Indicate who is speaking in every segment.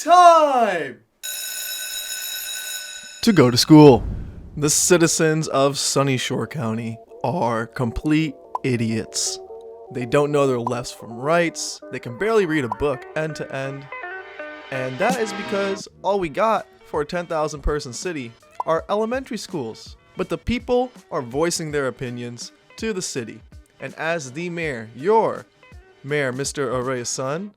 Speaker 1: Time to go to school. The citizens of Sunnyshore County are complete idiots. They don't know their lefts from rights. They can barely read a book end to end. And that is because all we got for a 10,000 person city are elementary schools. But the people are voicing their opinions to the city. And as the mayor, your mayor, Mr. Array's son,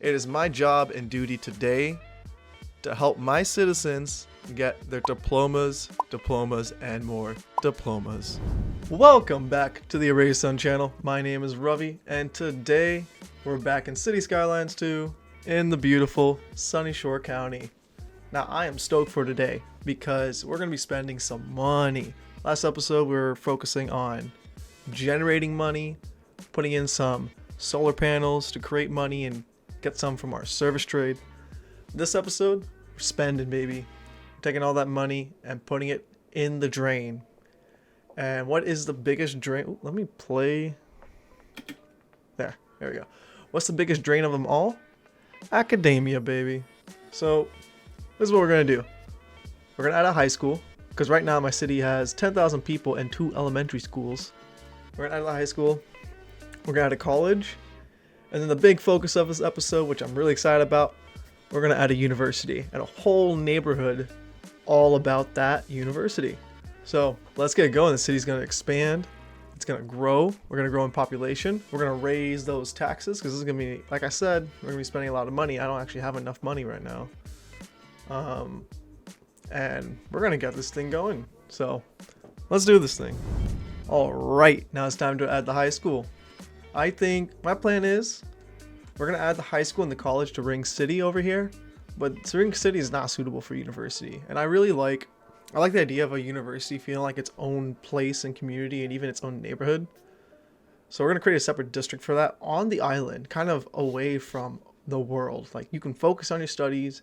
Speaker 1: it is my job and duty today to help my citizens get their diplomas, and more diplomas. Welcome back to the Array's Son channel. My name is Ravi, and today we're back in City Skylines 2 in the beautiful Sunnyshore County. Now, I am stoked for today because we're going to be spending some money. Last episode, we were focusing on generating money, putting in some solar panels to create money and get some from our service trade. This episode, we're spending, baby. We're taking all that money and putting it in the drain. And what is the biggest drain? Ooh, let me play. There we go. What's the biggest drain of them all? Academia, baby. So this is what we're going to do. We're going to add a high school, because right now my city has 10,000 people and 2 elementary schools. We're going to add a high school. We're going to add a college. And then the big focus of this episode, which I'm really excited about, we're going to add a university and a whole neighborhood all about that university. So let's get going. The city's going to expand. It's going to grow. We're going to grow in population. We're going to raise those taxes because this is going to be, like I said, we're going to be spending a lot of money. I don't actually have enough money right now. And we're going to get this thing going. So let's do this thing. All right. Now it's time to add the high school. I think my plan is we're going to add the high school and the college to Ring City over here, but Ring City is not suitable for university. And I like the idea of a university feeling like its own place and community and even its own neighborhood. So we're going to create a separate district for that on the island, kind of away from the world. Like, you can focus on your studies,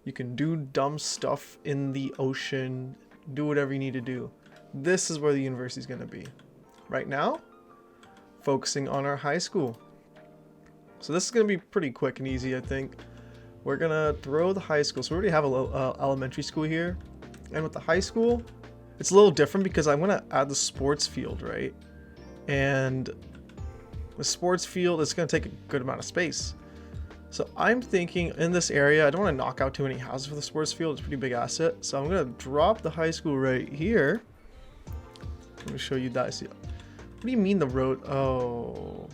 Speaker 1: you can do dumb stuff in the ocean, do whatever you need to do. This is where the university is going to be. Right now, focusing on our high school. So this is going to be pretty quick and easy, I think. We're going to throw the high school. So we already have a elementary school here. And with the high school, it's a little different because I'm going to add the sports field, right? And the sports field is going to take a good amount of space. So I'm thinking in this area, I don't want to knock out too many houses for the sports field. It's a pretty big asset. So I'm going to drop the high school right here. Let me show you that. See, what do you mean the road? Oh,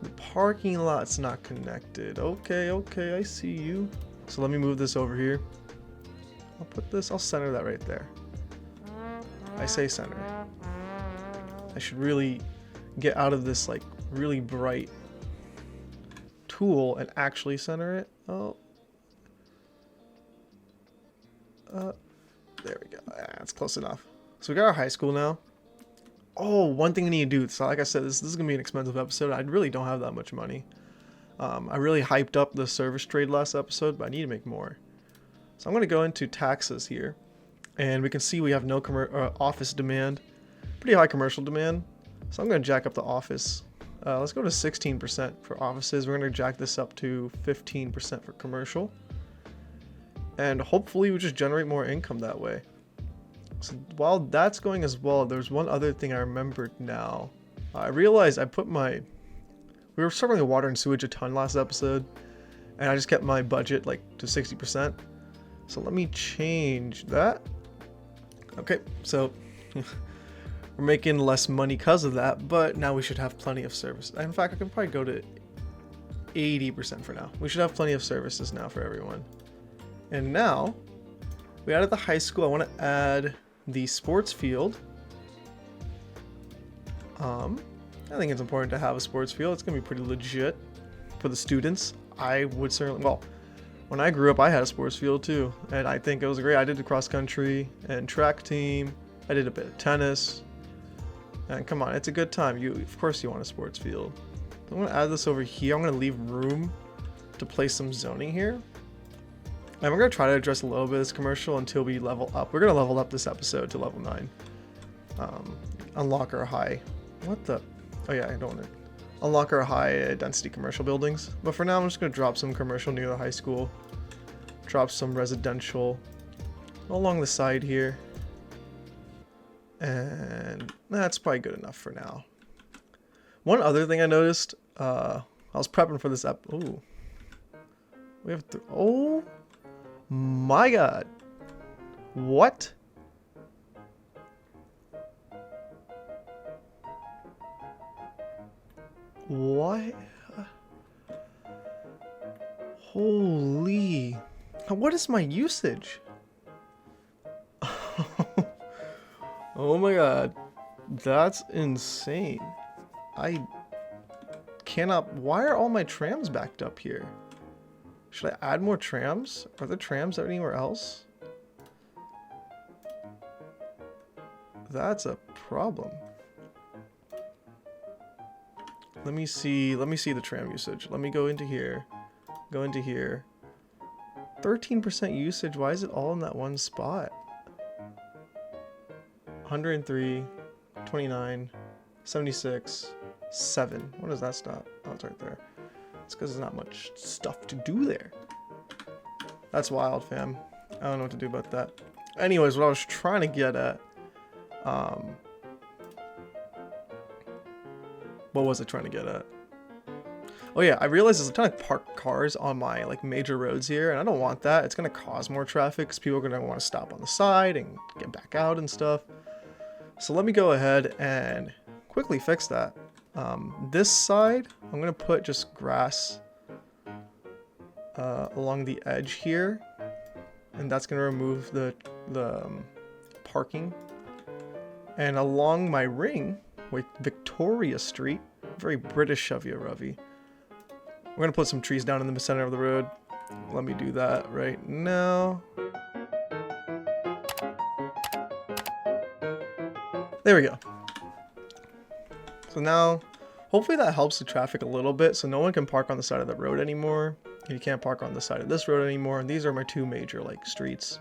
Speaker 1: the parking lot's not connected. Okay, I see you. So let me move this over here. I'll center that right there. I say center. I should really get out of this like really bright tool and actually center it. Oh. There we go. That's close enough. So we got our high school now. Oh, one thing I need to do. So like I said, this is going to be an expensive episode. I really don't have that much money. I really hyped up the service trade last episode, but I need to make more. So I'm going to go into taxes here. And we can see we have no office demand. Pretty high commercial demand. So I'm going to jack up the office. Let's go to 16% for offices. We're going to jack this up to 15% for commercial. And hopefully we just generate more income that way. So while that's going as well, there's one other thing I remembered now. I realized we were struggling with water and sewage a ton last episode, and I just kept my budget like to 60%. So let me change that. Okay, so we're making less money because of that, but now we should have plenty of service. In fact, I can probably go to 80% for now. We should have plenty of services now for everyone. And now we added the high school. I want to add the sports field. I think it's important to have a sports field. It's going to be pretty legit for the students. I would certainly, well, when I grew up, I had a sports field too. And I think it was great. I did the cross country and track team. I did a bit of tennis. And come on, it's a good time. Of course you want a sports field. I'm going to add this over here. I'm going to leave room to place some zoning here. And we're going to try to address a little bit of this commercial until we level up. We're going to level up this episode to level 9. Unlock our high. What the? Oh yeah, I don't want to. unlock our high density commercial buildings. But for now, I'm just going to drop some commercial near the high school. Drop some residential along the side here. And that's probably good enough for now. One other thing I noticed, I was prepping for this ooh. We have oh my god. What? What? Holy. What is my usage? Oh my god. That's insane. I cannot. Why are all my trams backed up here? Should I add more trams? Are there trams anywhere else? That's a problem. Let me see the tram usage. Let me go into here. Go into here. 13% usage. Why is it all in that one spot? 103, 29, 76, 7. What does that stop? Oh, it's right there. It's because there's not much stuff to do there. That's wild, fam. I don't know what to do about that. Anyways, what I was trying to get at, what was I trying to get at? Oh yeah, I realized there's a ton of parked cars on my like major roads here, and I don't want that. It's gonna cause more traffic because people are gonna want to stop on the side and get back out and stuff. So let me go ahead and quickly fix that. This side, I'm gonna put just grass along the edge here, and that's gonna remove the parking. And along my ring with Victoria Street, very British of you, Ravi. We're gonna put some trees down in the center of the road. Let me do that right now. There we go. So now, hopefully that helps the traffic a little bit, so no one can park on the side of the road anymore. You can't park on the side of this road anymore, and these are my two major like streets.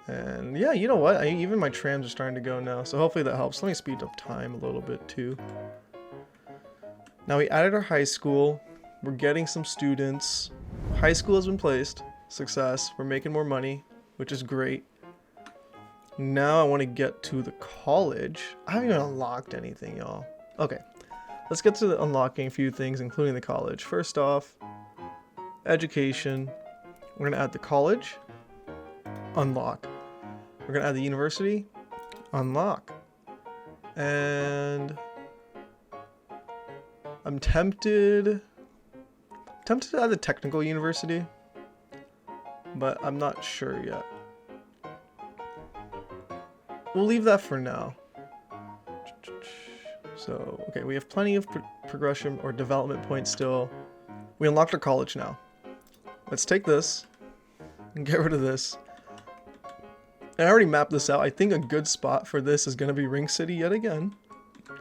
Speaker 1: And yeah, you know what? Even my trams are starting to go now, so hopefully that helps. Let me speed up time a little bit too. Now we added our high school. We're getting some students. High school has been placed. Success. We're making more money, which is great. Now I want to get to the college. I haven't even unlocked anything, y'all. Okay, let's get to unlocking a few things, including the college. First off, education. We're gonna add the college. Unlock. We're gonna add the university. Unlock. And I'm tempted to add the technical university, but I'm not sure yet. We'll leave that for now. So, okay, we have plenty of progression or development points still. We unlocked our college now. Let's take this and get rid of this. And I already mapped this out. I think a good spot for this is going to be Ring City yet again. But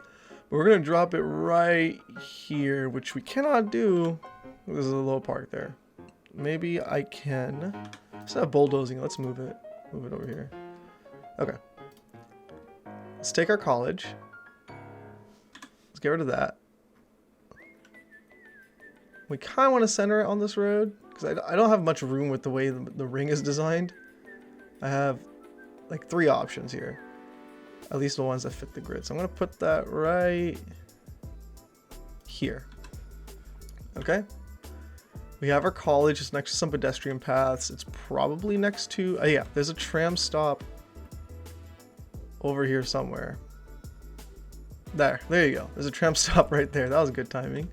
Speaker 1: we're going to drop it right here, which we cannot do. There's a little park there. Maybe I can. Instead of bulldozing, let's move it. Move it over here. Okay. Let's take our college. Let's get rid of that. We kind of want to center it on this road because I don't have much room with the way the ring is designed. I have like 3 options here. At least the ones that fit the grid. So I'm going to put that right here. Okay. We have our college. It's next to some pedestrian paths. It's probably next to... yeah, there's a tram stop over here somewhere. There you go. There's a tram stop right there. That was good timing.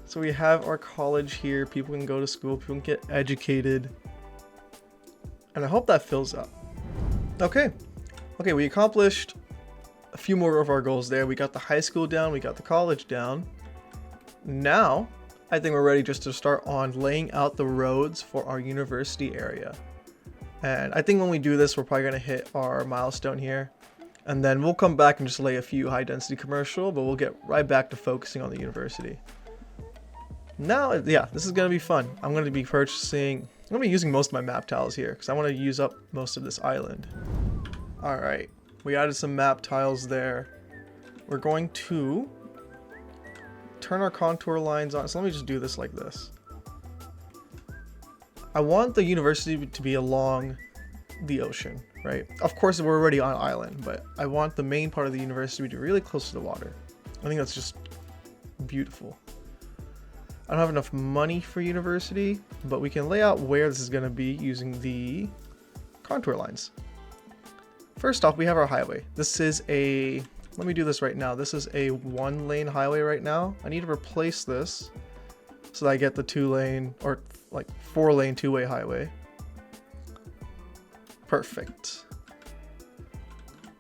Speaker 1: So we have our college here. People can go to school. People can get educated. And I hope that fills up. Okay. Okay, we accomplished a few more of our goals there. We got the high school down. We got the college down. Now, I think we're ready just to start on laying out the roads for our university area. And I think when we do this, we're probably going to hit our milestone here. And then we'll come back and just lay a few high density commercial, but we'll get right back to focusing on the university. Now, yeah, this is going to be fun. I'm going to be using most of my map tiles here because I want to use up most of this island. All right, we added some map tiles there. We're going to turn our contour lines on. So let me just do this like this. I want the university to be along the ocean, right? Of course, we're already on island, but I want the main part of the university to be really close to the water. I think that's just beautiful. I don't have enough money for university, but we can lay out where this is going to be using the contour lines. First off, we have our highway. This is a, let me do this right now. This is a 1-lane highway right now. I need to replace this so that I get the 2-lane or like 4-lane 2-way highway. Perfect.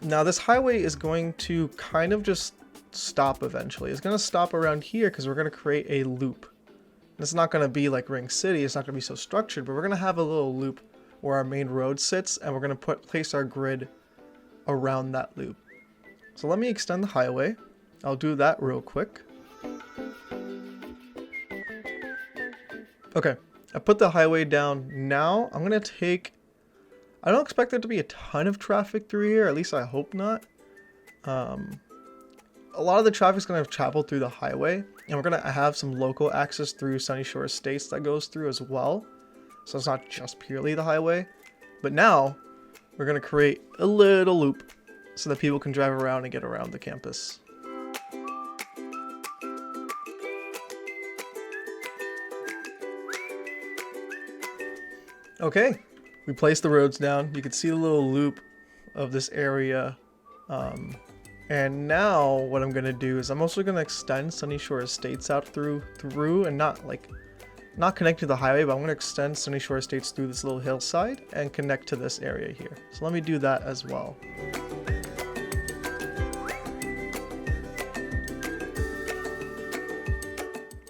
Speaker 1: Now this highway is going to kind of just stop eventually. It's going to stop around here because we're going to create a loop. It's not going to be like Ring City. It's not going to be so structured, but we're going to have a little loop where our main road sits, and we're going to place our grid around that loop. So let me extend the highway. I'll do that real quick. Okay, I put the highway down. Now I'm going to take, I don't expect there to be a ton of traffic through here, at least I hope not. A lot of the traffic is going to travel through the highway, and we're going to have some local access through Sunnyshore Estates that goes through as well. So it's not just purely the highway. But now we're going to create a little loop so that people can drive around and get around the campus. Okay, we placed the roads down. You can see the little loop of this area. And now what I'm going to do is I'm also going to extend Sunnyshore Estates out through and not connect to the highway, but I'm going to extend Sunnyshore Estates through this little hillside and connect to this area here. So let me do that as well.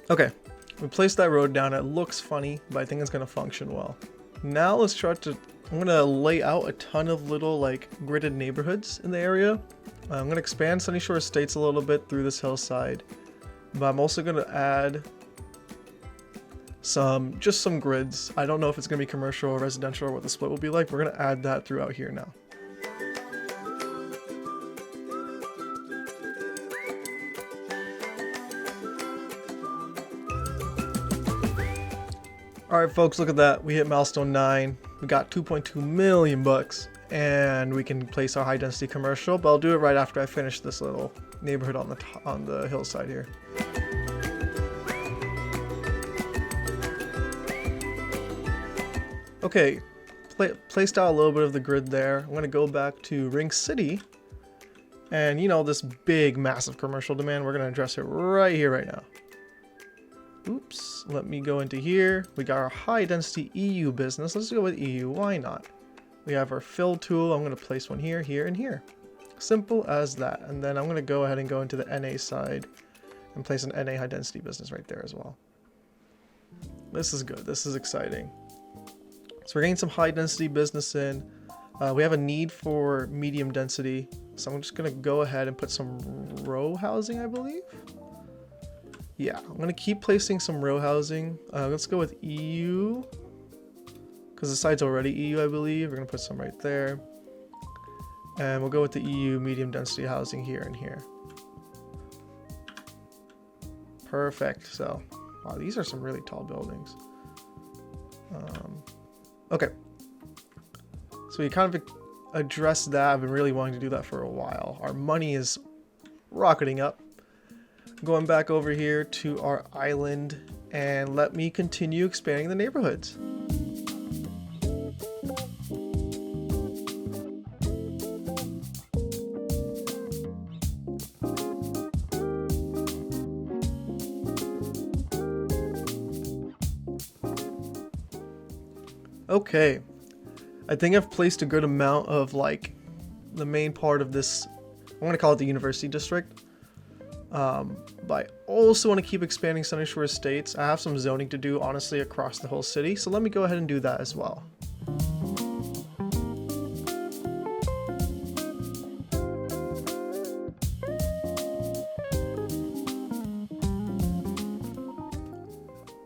Speaker 1: Okay, we placed that road down. It looks funny, but I think it's going to function well. Now let's start to, I'm going to lay out a ton of little like gridded neighborhoods in the area. I'm going to expand Sunnyshore Estates a little bit through this hillside, but I'm also going to add just some grids. I don't know if it's going to be commercial or residential or what the split will be like. We're going to add that throughout here now. Alright folks, look at that. We hit milestone 9. We got 2.2 million bucks. And we can place our high density commercial, but I'll do it right after I finish this little neighborhood on the hillside here. Okay, placed out a little bit of the grid there. I'm gonna go back to Ring City, and you know, this big massive commercial demand, we're gonna address it right here right now. Oops, let me go into here. We got our high density EU business. Let's go with EU, why not? We have our fill tool. I'm going to place one here, here, and here. Simple as that. And then I'm going to go ahead and go into the NA side and place an NA high density business right there as well. This is good. This is exciting. So we're getting some high density business in. We have a need for medium density. So I'm just going to go ahead and put some row housing, I believe. Yeah, I'm going to keep placing some row housing. Let's go with EU. Because the site's already EU, I believe. We're going to put some right there. And we'll go with the EU medium density housing here and here. Perfect. So, wow, these are some really tall buildings. Okay. So we kind of addressed that. I've been really wanting to do that for a while. Our money is rocketing up. Going back over here to our island, and let me continue expanding the neighborhoods. Okay, I think I've placed a good amount of like the main part of this. I'm going to call it the University District. But I also want to keep expanding Sunnyshore Estates. I have some zoning to do, honestly, across the whole city. So let me go ahead and do that as well.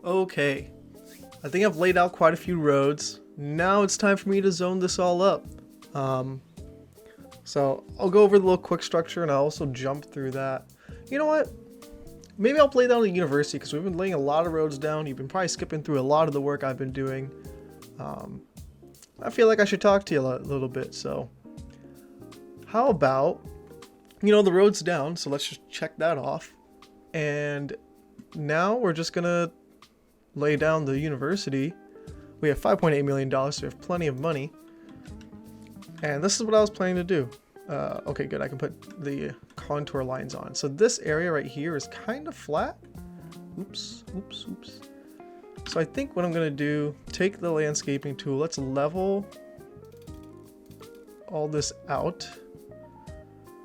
Speaker 1: Okay, I think I've laid out quite a few roads. Now it's time for me to zone this all up. So I'll go over the little quick structure and I'll also jump through that. You know what? maybe I'll lay down the university because we've been laying a lot of roads down. You've been probably skipping through a lot of the work I've been doing. I feel like I should talk to you a little bit. So how about, the road's down. So let's just check that off. And now we're just going to lay down the university. We have $5.8 million, so we have plenty of money. And this is what I was planning to do. Okay, good. I can put the contour lines on. So this area right here is kind of flat. Oops. So I think what I'm going to do, take the landscaping tool. Let's level all this out.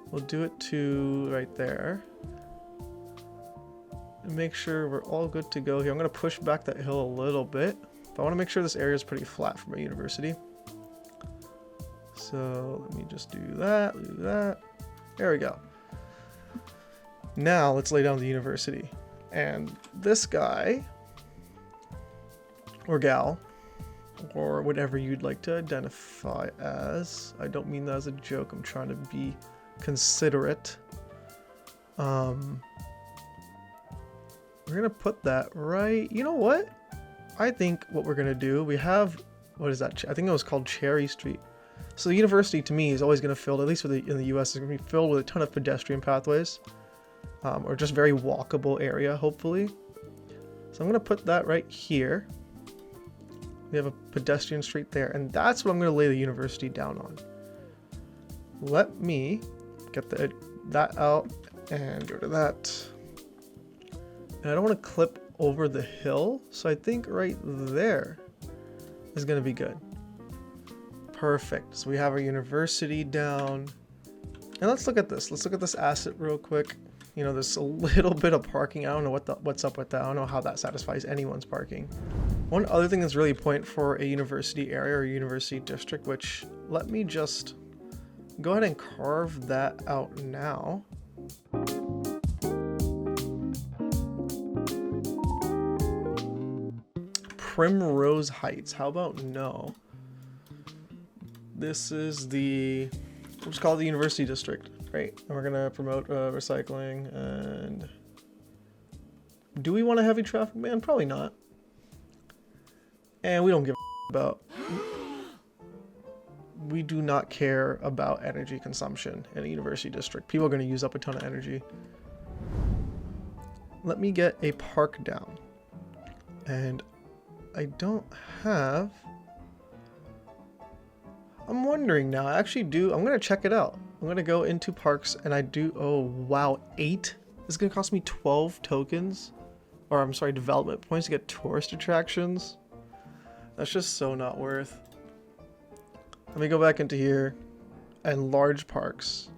Speaker 1: We'll do it to right there. And make sure we're all good to go here. I'm going to push back that hill a little bit. But I want to make sure this area is pretty flat for my university. So let me just do that. There we go. Now let's lay down the university. And this guy, or gal, or whatever you'd like to identify as. I don't mean that as a joke. I'm trying to be considerate. We're going to put that right. You know what? I think what we're going to do, we have, what is that? I think it was called Cherry Street. So the university to me is always going to fill, at least in the US, is going to be filled with a ton of pedestrian pathways, or just very walkable area, hopefully. So I'm going to put that right here. We have a pedestrian street there, and that's what I'm going to lay the university down on. Let me get that out and go to that. And I don't want to clip over the hill, so I think right there is going to be good. Perfect. So we have our university down. And let's look at this. Let's look at this asset real quick. There's a little bit of parking. I don't know what's up with that. I don't know how that satisfies anyone's parking. One other thing that's really important for a university area or university district, which let me just go ahead and carve that out now. Primrose Heights. How about no? This is we'll just call it the university district, right? And we're gonna promote recycling. And do we want a heavy traffic ban? Probably not. And we don't give a about. We do not care about energy consumption in a university district. People are gonna use up a ton of energy. Let me get a park down. And I don't have. I'm wondering now. I actually do. I'm going to check it out. I'm going to go into parks and I do. Oh, wow. 8? This is going to cost me 12 tokens. Or I'm sorry, development points to get tourist attractions. That's just so not worth. Let me go back into here and large parks.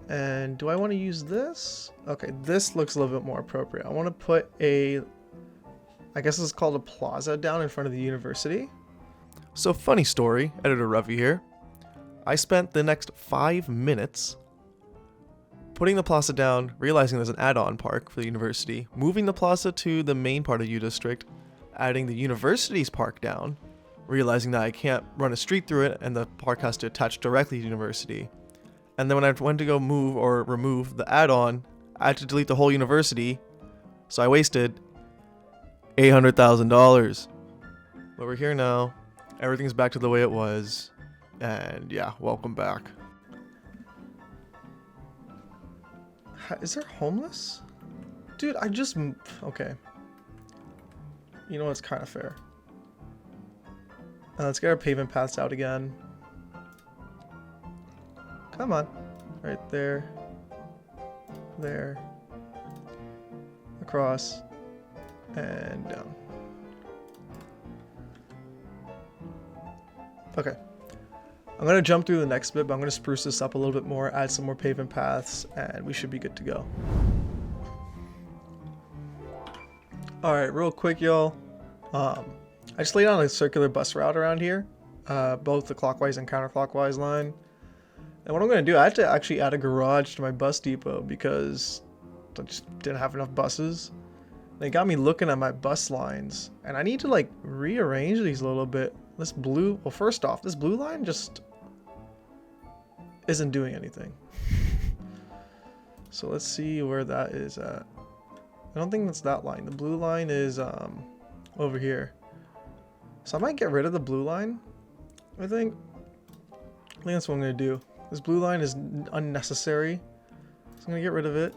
Speaker 1: And do I want to use this? Okay, this looks a little bit more appropriate. I want to put I guess this is called a plaza down in front of the university. So funny story, Editor Ruffy here. I spent the next 5 minutes putting the plaza down, realizing there's an add-on park for the university, moving the plaza to the main part of U District, adding the university's park down, realizing that I can't run a street through it and the park has to attach directly to the university. And then when I went to go move or remove the add-on, I had to delete the whole university, so I wasted $800,000. But we're here now. Everything's back to the way it was. And yeah, welcome back. Is there homeless? Dude, okay. You know what's kind of fair. Let's get our pavement paths out again. Come on. Right there. There. Across. And down. Okay. I'm going to jump through the next bit, but I'm going to spruce this up a little bit more, add some more pavement paths, and we should be good to go. Alright, real quick, y'all. I just laid on a circular bus route around here, both the clockwise and counterclockwise line. And what I'm going to do, I had to actually add a garage to my bus depot because I just didn't have enough buses. They got me looking at my bus lines, and I need to like rearrange these a little bit. This blue, well, first off, this blue line just isn't doing anything. So let's see where that is at. I don't think that's that line. The blue line is over here. So I might get rid of the blue line. I think that's what I'm going to do. This blue line is unnecessary. So I'm going to get rid of it.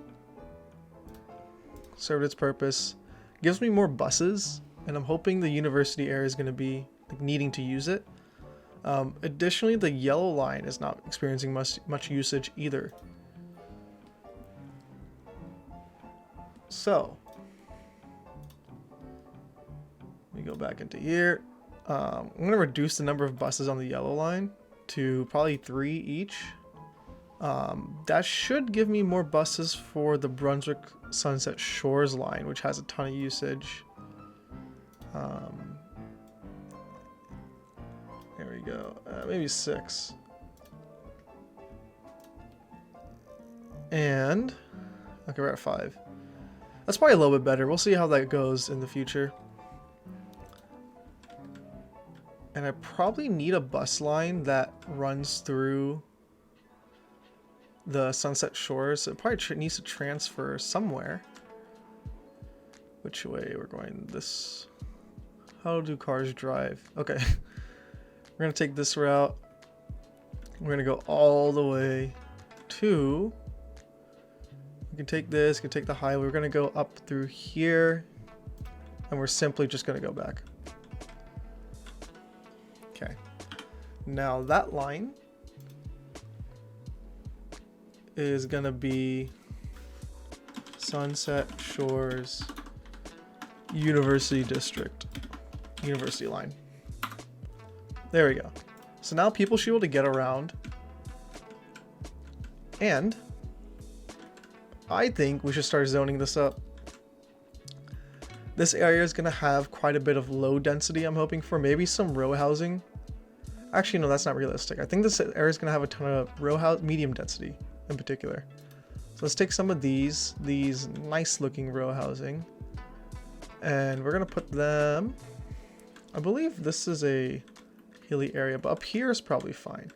Speaker 1: Served its purpose. Gives me more buses. And I'm hoping the university area is going to be like, needing to use it. Additionally, the yellow line is not experiencing much usage either. So, let me go back into here. I'm going to reduce the number of buses on the yellow line to probably 3 each. That should give me more buses for the Brunswick Sunset Shores line, which has a ton of usage. There we go. Maybe 6. And okay, we're at 5. That's probably a little bit better. We'll see how that goes in the future. And I probably need a bus line that runs through the Sunset Shores. It probably needs to transfer somewhere. Which way we're going? This. How do cars drive? Okay. We're going to take this route. We're going to go all the way to... We can take this, we can take the highway. We're going to go up through here. And we're simply just going to go back. Okay. Now that line is going to be Sunset Shores University District. University line. There we go. So now people should be able to get around. And I think we should start zoning this up. This area is going to have quite a bit of low density, I'm hoping for. Maybe some row housing. Actually, no, that's not realistic. I think this area is going to have a ton of medium density in particular. So let's take some of these nice looking row housing. And we're going to put them... I believe this is a hilly area, but up here is probably fine.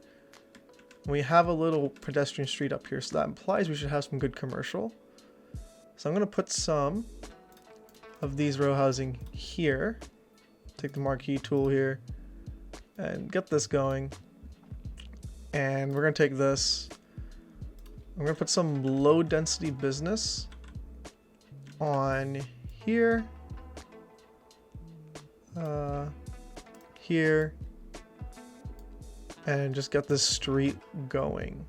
Speaker 1: We have a little pedestrian street up here, so that implies we should have some good commercial. So I'm going to put some of these row housing here. Take the marquee tool here and get this going. And we're going to take this. I'm going to put some low density business on here. Here. And just get this street going.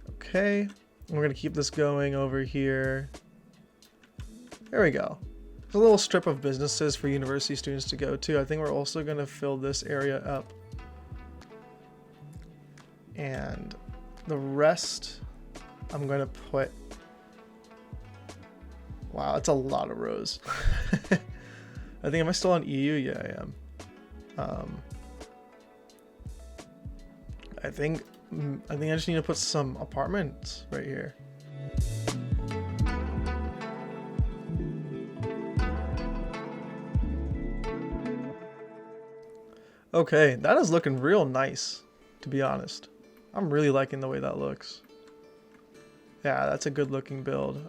Speaker 1: Okay. We're going to keep this going over here. There we go. There's a little strip of businesses for university students to go to. I think we're also going to fill this area up. And the rest I'm going to put... Wow, that's a lot of rows. I think, am I still on EU? Yeah, I am. I think I just need to put some apartments right here. Okay, that is looking real nice, to be honest. I'm really liking the way that looks. Yeah, that's a good looking build.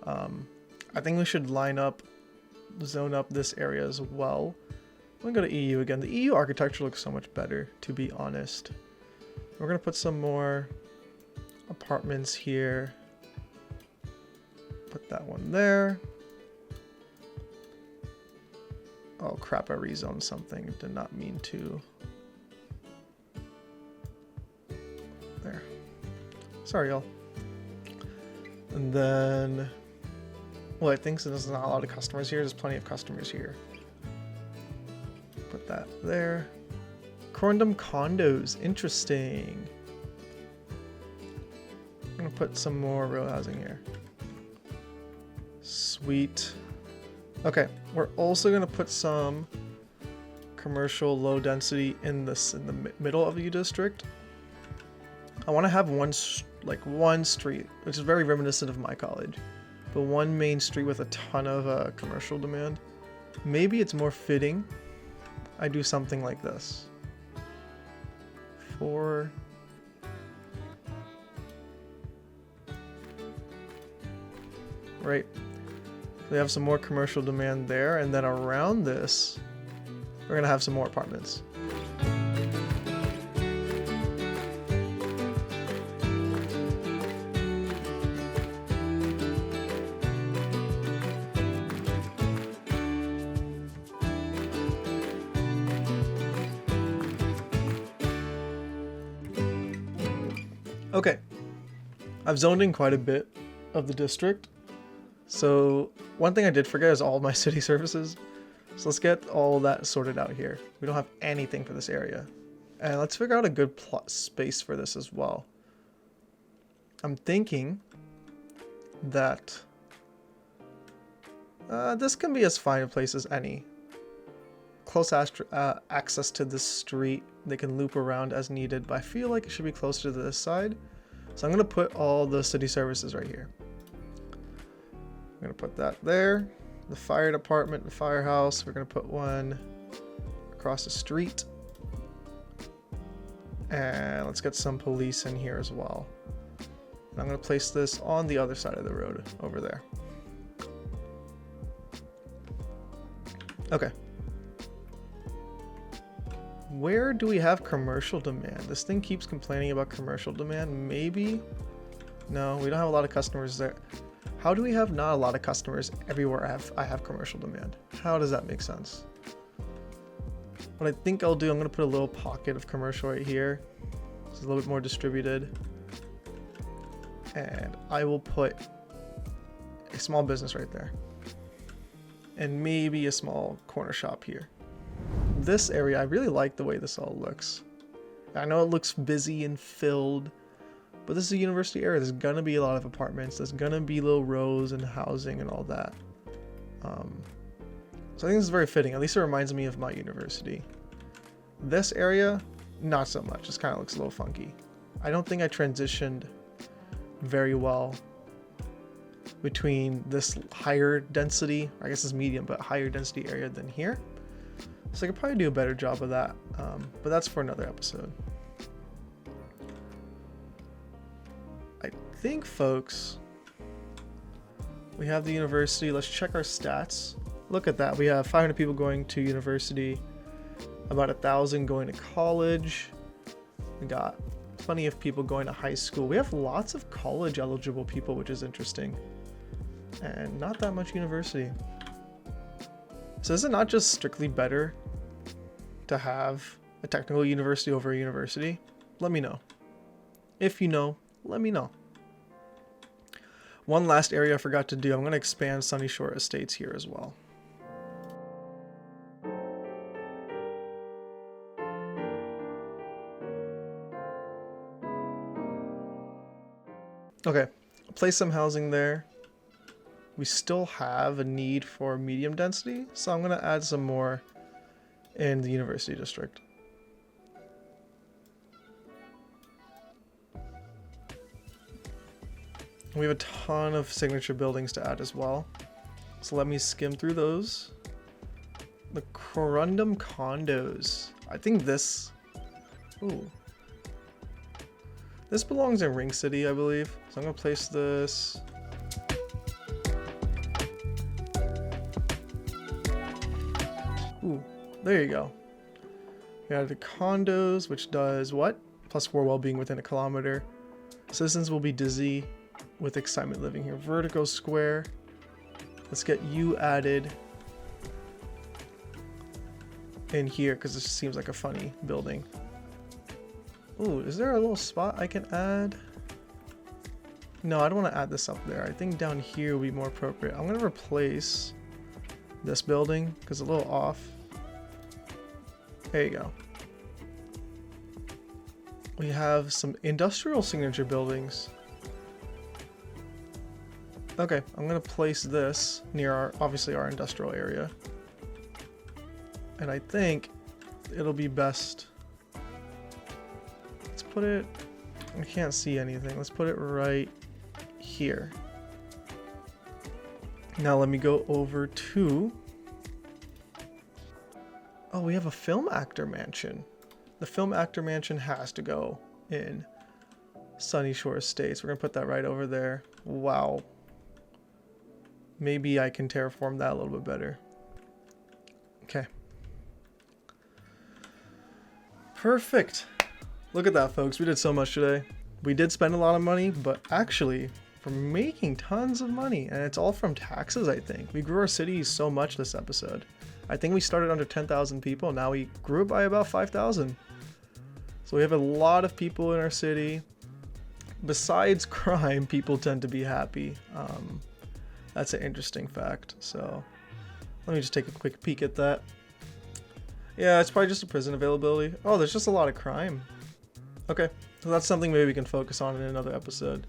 Speaker 1: I think we should zone up this area as well. I'm gonna go to EU again. The EU architecture looks so much better, to be honest. We're gonna put some more apartments here. Put that one there. Oh crap, I rezoned something. Did not mean to. There. Sorry, y'all. And then... Well, I think since there's not a lot of customers here, there's plenty of customers here. Put that there. Corundum condos. Interesting. I'm going to put some more row housing here. Sweet. Okay, we're also going to put some commercial low density in the middle of the district. I want to have one street, which is very reminiscent of my college. But one main street with a ton of commercial demand. Maybe it's more fitting I do something like this. We're right? We have some more commercial demand there, and then around this, we're gonna have some more apartments. Okay, I've zoned in quite a bit of the district. So one thing I did forget is all my city services. So let's get all that sorted out here. We don't have anything for this area. And let's figure out a good space for this as well. I'm thinking that this can be as fine a place as any. Close access to this street. They can loop around as needed, but I feel like it should be closer to this side. So I'm going to put all the city services right here. I'm going to put that there. The fire department, the firehouse. We're going to put one across the street. And let's get some police in here as well. And I'm going to place this on the other side of the road over there. Okay. Where do we have commercial demand? This thing keeps complaining about commercial demand. Maybe? No, we don't have a lot of customers there. How do we have not a lot of customers everywhere I have commercial demand? How does that make sense? What I think I'll do, I'm going to put a little pocket of commercial right here. It's a little bit more distributed. And I will put a small business right there. And maybe a small corner shop here. This area, I really like the way this all looks. I know it looks busy and filled, but this is a university area. There's gonna be a lot of apartments. There's gonna be little rows and housing and all that. So I think this is very fitting. At least it reminds me of my university. This area, not so much. This kind of looks a little funky. I don't think I transitioned very well between this higher density, I guess it's medium, but higher density area than here. So I could probably do a better job of that, but that's for another episode. I think, folks, we have the university. Let's check our stats. Look at that. We have 500 people going to university, about 1,000 going to college. We got plenty of people going to high school. We have lots of college eligible people, which is interesting, and not that much university. So is it not just strictly better to have a technical university over a university? Let me know. If you know, let me know. One last area I forgot to do. I'm going to expand Sunnyshore Estates here as well. Okay, place some housing there. We still have a need for medium density, so I'm going to add some more in the university district. We have a ton of signature buildings to add as well, so let me skim through those. The Corundum condos. I think this... Ooh. This belongs in Ring City, I believe. So I'm going to place this... Ooh, there you go. We added condos, which does what? +4 well-being within a kilometer. Citizens will be dizzy with excitement living here. Vertigo Square. Let's get you added in here because this seems like a funny building. Ooh, is there a little spot I can add? No, I don't want to add this up there. I think down here would be more appropriate. I'm going to replace this building because it's a little off. There you go. We have some industrial signature buildings. Okay, I'm going to place this near obviously our industrial area. And I think it'll be best. Let's put it, I can't see anything. Let's put it right here. Now let me go over to, oh, we have a film actor mansion. The film actor mansion has to go in Sunnyshore Estates. We're gonna put that right over there. Wow. maybe I can terraform that a little bit better. Okay. Perfect. Look at that, folks. We did so much today. We did spend a lot of money, but actually we're making tons of money, and it's all from taxes. I think we grew our city so much this episode. I think we started under 10,000 people. Now we grew it by about 5,000. So we have a lot of people in our city. Besides crime, people tend to be happy. That's an interesting fact. So let me just take a quick peek at that. Yeah, it's probably just a prison availability. Oh, there's just a lot of crime. Okay, so that's something maybe we can focus on in another episode.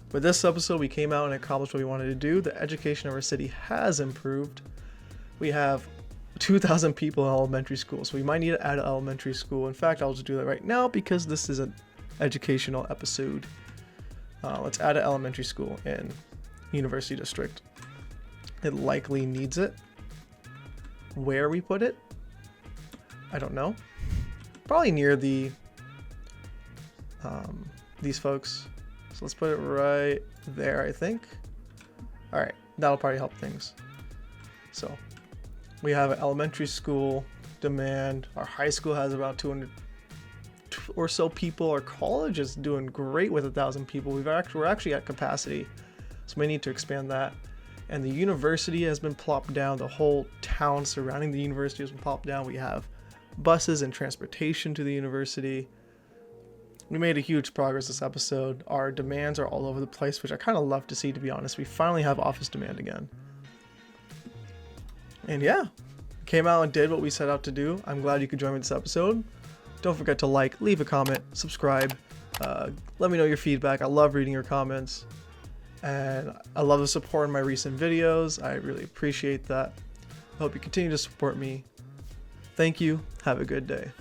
Speaker 1: But this episode, we came out and accomplished what we wanted to do. The education of our city has improved. We have 2,000 people in elementary school, so we might need to add an elementary school. In fact, I'll just do that right now because this is an educational episode. Let's add an elementary school in University District. It likely needs it. Where we put it, I don't know. Probably near the these folks. So let's put it right there, I think. All right, that'll probably help things. So we have an elementary school demand. Our high school has about 200 or so people. Our college is doing great with 1,000 people. We're actually at capacity, so we need to expand that. And the university has been plopped down. The whole town surrounding the university has been plopped down. We have buses and transportation to the university. We made a huge progress this episode. Our demands are all over the place, which I kind of love to see, to be honest. We finally have office demand again. And yeah, came out and did what we set out to do. I'm glad you could join me this episode. Don't forget to like, leave a comment, subscribe. Let me know your feedback. I love reading your comments. And I love the support in my recent videos. I really appreciate that. I hope you continue to support me. Thank you. Have a good day.